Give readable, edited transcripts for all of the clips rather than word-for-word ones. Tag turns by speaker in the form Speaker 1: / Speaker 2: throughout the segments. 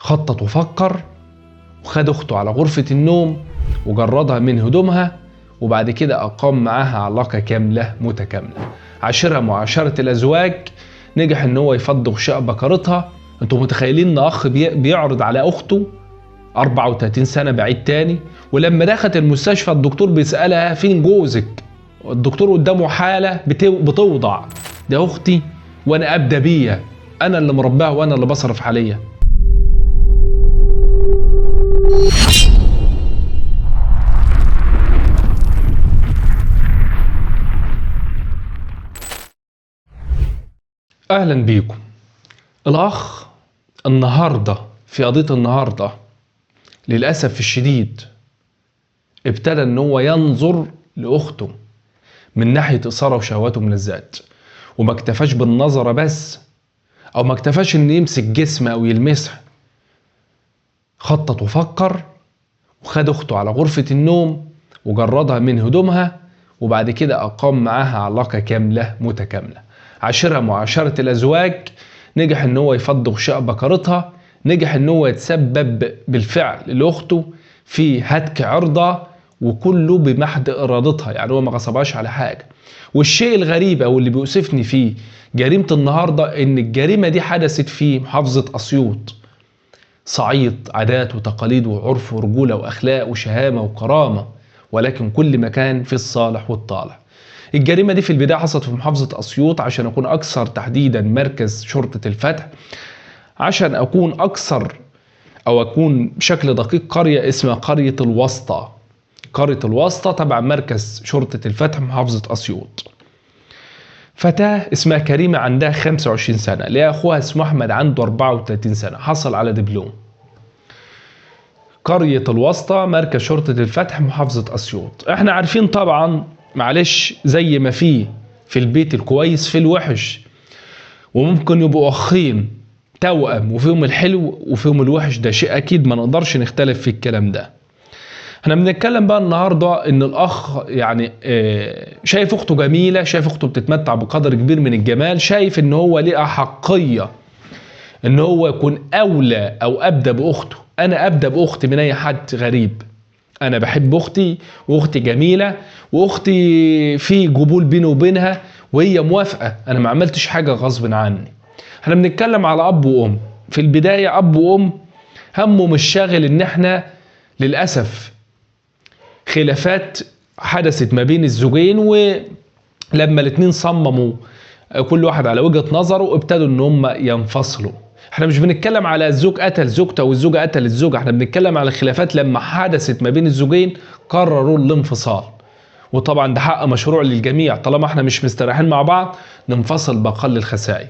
Speaker 1: خطط وفكر وخد اخته على غرفة النوم وجردها من هدومها، وبعد كده اقام معاها علاقة كاملة متكاملة. عاشرها معاشرة الازواج، نجح ان هو يفضغ شقة بكرتها. انتوا متخيلين ان اخ بيعرض على اخته 34 سنة بعيد تاني؟ ولما دخلت المستشفى الدكتور بيسألها فين جوزك؟ الدكتور قدامه حالة بتوضع. ده اختي وانا ابدا بيها، انا اللي مرباها وانا اللي بصرف عليها. اهلا بيكم. الاخ النهارده في قضية النهارده للاسف الشديد ابتدى ان هو ينظر لاخته من ناحية اثارة وشهوات وملذات، وما اكتفاش بالنظرة بس، او ما اكتفاش ان يمسك جسم او يلمسها. خطط وفكر وخد اخته على غرفة النوم وجردها من هدومها، وبعد كده اقام معاها علاقة كاملة متكاملة. عاشرها معاشرة الازواج، نجح ان هو يفضغ شقة بكرتها، نجح ان هو يتسبب بالفعل لاخته في هتك عرضها، وكله بمحض ارادتها، يعني هو ما غصبهاش على حاجة. والشيء الغريب او اللي بيؤسفني فيه جريمة النهاردة ان الجريمة دي حدثت في محافظة اسيوط، صعيد عادات وتقاليد وعرف ورجولة واخلاق وشهامة وكرامة، ولكن كل مكان في الصالح والطالح. الجريمة دي في البداية حصلت في محافظة اسيوط، عشان اكون اكثر تحديدا مركز شرطة الفتح، عشان اكون اكثر او اكون بشكل دقيق قرية اسمها قرية الوسطى. قرية الوسطى تبع مركز شرطة الفتح محافظة اسيوط. فتاة اسمها كريمة عندها 25 سنة، ليها اخوها اسمه احمد عنده 34 سنة، حصل على دبلوم. قرية الوسطى مركز شرطة الفتح محافظة اسيوط. احنا عارفين طبعا، معلش، زي ما في البيت الكويس في الوحش، وممكن يبقوا اخين توأم وفيهم الحلو وفيهم الوحش، ده شيء اكيد ما نقدرش نختلف في الكلام ده. احنا بنتكلم بقى النهارده ان الاخ يعني شايف اخته جميله، شايف اخته بتتمتع بقدر كبير من الجمال، شايف ان هو ليه احقيه ان هو يكون اولى او ابدى باخته. انا ابدى باختي من اي حد غريب. انا بحب اختي واختي جميله واختي في قبول بيني وبينها وهي موافقه، انا ما عملتش حاجه غصب عني. احنا بنتكلم على اب وام. في البدايه اب وام همه مش شاغل ان احنا للاسف خلافات حدثت ما بين الزوجين، ولما الاتنين صمموا كل واحد على وجهة نظره ابتدوا ان هم ينفصلوا. احنا مش بنتكلم على الزوج قتل زوجته والزوجة قتلت الزوجة، احنا بنتكلم على الخلافات لما حدثت ما بين الزوجين قرروا الانفصال. وطبعا ده حق مشروع للجميع، طالما احنا مش مستريحين مع بعض ننفصل باقل الخسائر.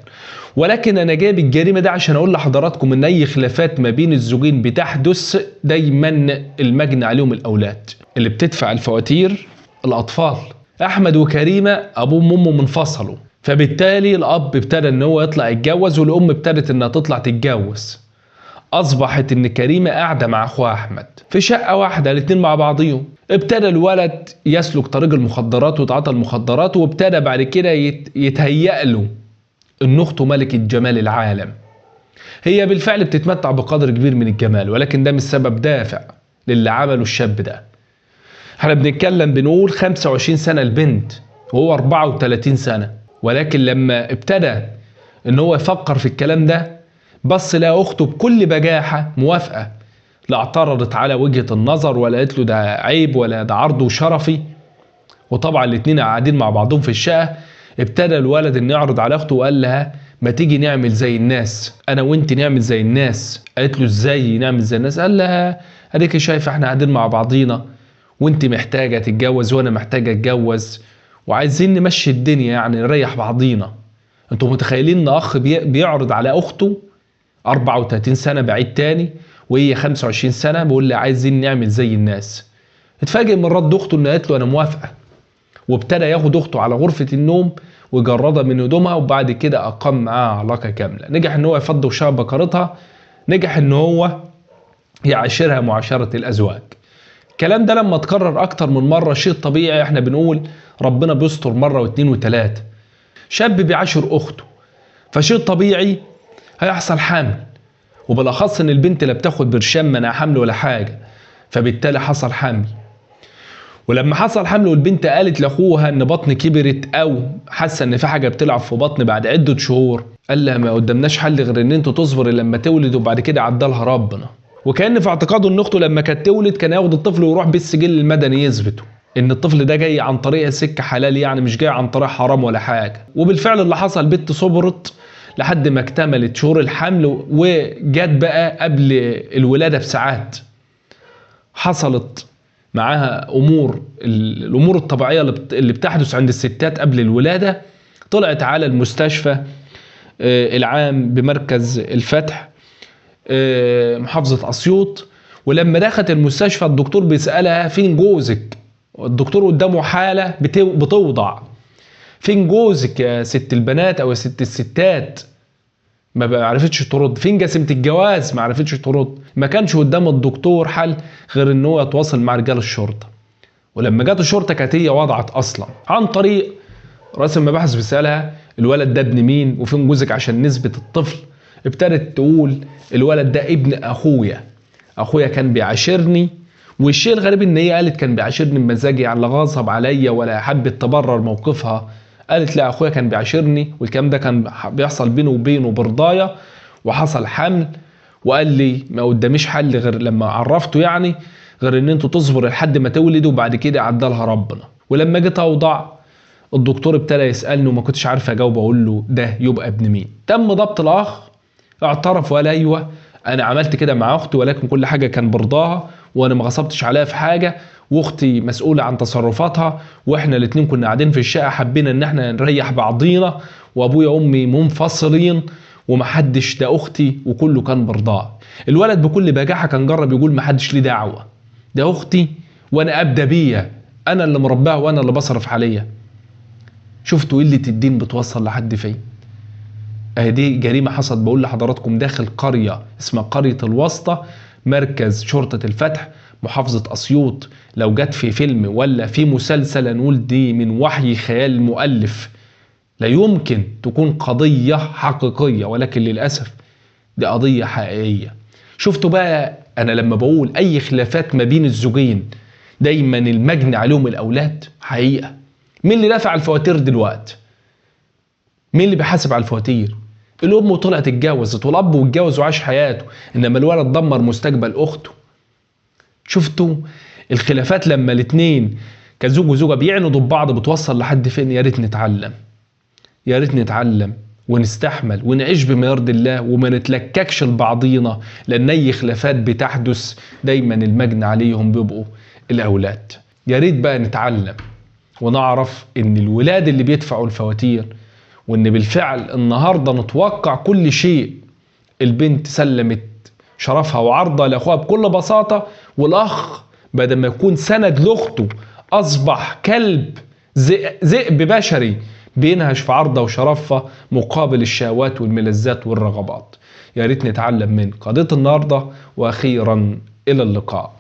Speaker 1: ولكن انا جايب الجريمه دي عشان اقول لحضراتكم ان اي خلافات ما بين الزوجين بتحدث دايما المجني عليهم الاولاد، اللي بتدفع الفواتير الاطفال. احمد وكريمه ابوهم وامهم انفصلوا، فبالتالي الاب ابتدى ان هو يطلع يتجوز والام ابتدت انها تطلع تتجوز. اصبحت ان كريمه قاعده مع اخوها احمد في شقه واحده الاتنين مع بعضيهم. ابتدى الولد يسلك طريق المخدرات وتعاطى المخدرات، وابتدى بعد كده يتهيأ له ان اخته ملكة جمال العالم. هي بالفعل بتتمتع بقدر كبير من الجمال، ولكن ده مش سبب دافع للي عمله الشاب ده. احنا بنتكلم بنقول 25 سنة البنت وهو 34 سنة، ولكن لما ابتدى ان هو يفكر في الكلام ده بص لقى اخته بكل بجاحة موافقة، لا اعترضت على وجهة النظر ولا قالت له ده عيب ولا ده عرض وشرفي. وطبعا الاتنين قاعدين مع بعضهم في الشقة، ابتدى الولد ان يعرض على اخته وقال لها ما تيجي نعمل زي الناس، انا وانت نعمل زي الناس. قالت له ازاي نعمل زي الناس؟ قال لها اديك شايفه احنا قاعدين مع بعضينا، وانت محتاجه تتجوز وانا محتاجه اتجوز، وعايزين نمشي الدنيا يعني نريح بعضينا. انتوا متخيلين ان اخ بيعرض على اخته 34 سنه بعيد تاني وهي 25 سنه بيقول لي عايزين نعمل زي الناس؟ اتفاجئ من رد اخته ان قالت له انا موافقه، وابتدى ياخد اخته على غرفة النوم وجردها من هدومها، وبعد كده اقام معاها علاقة كاملة. نجح ان هو يفضغ شقة بكرتها، نجح ان هو يعاشرها معاشرة الازواج. الكلام ده لما اتكرر اكتر من مرة شيء طبيعي، احنا بنقول ربنا بيستر مرة واثنين وثلاثة. شاب بيعاشر اخته فشيء طبيعي هيحصل حمل، وبالاخص ان البنت لا بتاخد برشام منع حمل ولا حاجه، فبالتالي حصل حمل. ولما حصل حمل والبنت قالت لاخوها ان بطني كبرت او حاسه ان في حاجه بتلعب في بطني بعد عده شهور، قال لها ما قدامناش حل غير ان انتوا تصبروا لما تولد وبعد كده عدلها ربنا. وكان في اعتقاده ان اخته لما كانت تولد كان ياخد الطفل ويروح بالسجل المدني يثبته ان الطفل ده جاي عن طريق سكه حلال، يعني مش جاي عن طريق حرام ولا حاجه. وبالفعل اللي حصل، البنت صبرت لحد ما اكتملت شهور الحمل، وجات بقى قبل الولاده بساعات حصلت معاها الامور الطبيعيه اللي بتحدث عند الستات قبل الولاده. طلعت على المستشفى العام بمركز الفتح محافظه اسيوط. ولما دخلت المستشفى الدكتور بيسالها فين جوزك؟ الدكتور قدامه حاله بتوضع، فين جوزك يا ست البنات او يا ست الستات؟ ما عرفتش ترد. فين جسيمة الجواز؟ ما عرفتش ترد. ما كانش قدام الدكتور حل غير ان هو يتواصل مع رجال الشرطه. ولما جت الشرطه كانت هي وضعت اصلا عن طريق رئيس المباحث بيسالها الولد ده ابن مين وفين جوزك عشان نثبت الطفل. ابتدت تقول الولد ده ابن اخويا كان بيعاشرني. والشيء الغريب ان هي قالت كان بيعاشرني بمزاجي، يعني لا غصب عليا ولا حبت تبرر موقفها. قالت لا اخويا كان بيعاشرني والكلام ده كان بيحصل بينه وبينه برضايا وحصل حمل، وقال لي ما قداميش حل غير لما عرفته يعني غير ان انتوا تصبروا لحد ما تولدوا وبعد كده عدلها ربنا. ولما جيت اوضع الدكتور ابتدى يسالني وما كنتش عارف اجاوب، اقول له ده يبقى ابن مين؟ تم ضبط الاخ، اعترف وقال ايوه انا عملت كده مع اختي ولكن كل حاجه كان برضاها وانا ما غصبتش عليها في حاجه، واختي مسؤوله عن تصرفاتها، واحنا الاتنين كنا قاعدين في الشقه حبينا ان احنا نريح بعضينا، وابويا وامي منفصلين ومحدش، ده اختي وكله كان برضاه. الولد بكل بجاحه كان جرب يقول محدش ليه دعوه، ده اختي وانا ابدا بيا، انا اللي مرباها وانا اللي بصرف عليها. شفتوا قله الدين بتوصل لحد فين؟ دي جريمه حصلت بقول لحضراتكم داخل قريه اسمها قريه الواسطه، مركز شرطه الفتح محافظه اسيوط. لو جت في فيلم ولا في مسلسل نقول دي من وحي خيال المؤلف، لا يمكن تكون قضيه حقيقيه، ولكن للاسف دي قضيه حقيقيه. شفتوا بقى انا لما بقول اي خلافات ما بين الزوجين دايما المجني عليهم الاولاد حقيقه. مين اللي دافع الفواتير دلوقتي؟ مين اللي بيحاسب على الفواتير؟ الام طلعت اتجوزت والاب واتجوز وعاش حياته، انما الولد دمر مستقبل اخته. شفتوا الخلافات لما الاتنين كزوج وزوجه بيعندوا ببعض بتوصل لحد فين؟ يا ريت نتعلم، يا ريت نتعلم ونستحمل ونعيش بما يرضي الله وما نتلككش لبعضينا، لان اي خلافات بتحدث دايما المجني عليهم بيبقوا الاولاد. يا ريت بقى نتعلم ونعرف ان الولاد اللي بيدفعوا الفواتير، وان بالفعل النهارده نتوقع كل شيء. البنت سلمت شرفها وعرضها لاخوها بكل بساطه، والاخ بدل ما يكون سند لاخته اصبح كلب ذئب بشري بينهش في عرضها وشرفها مقابل الشهوات والملذات والرغبات. يا ريت نتعلم من قضيه النهارده. واخيرا الى اللقاء.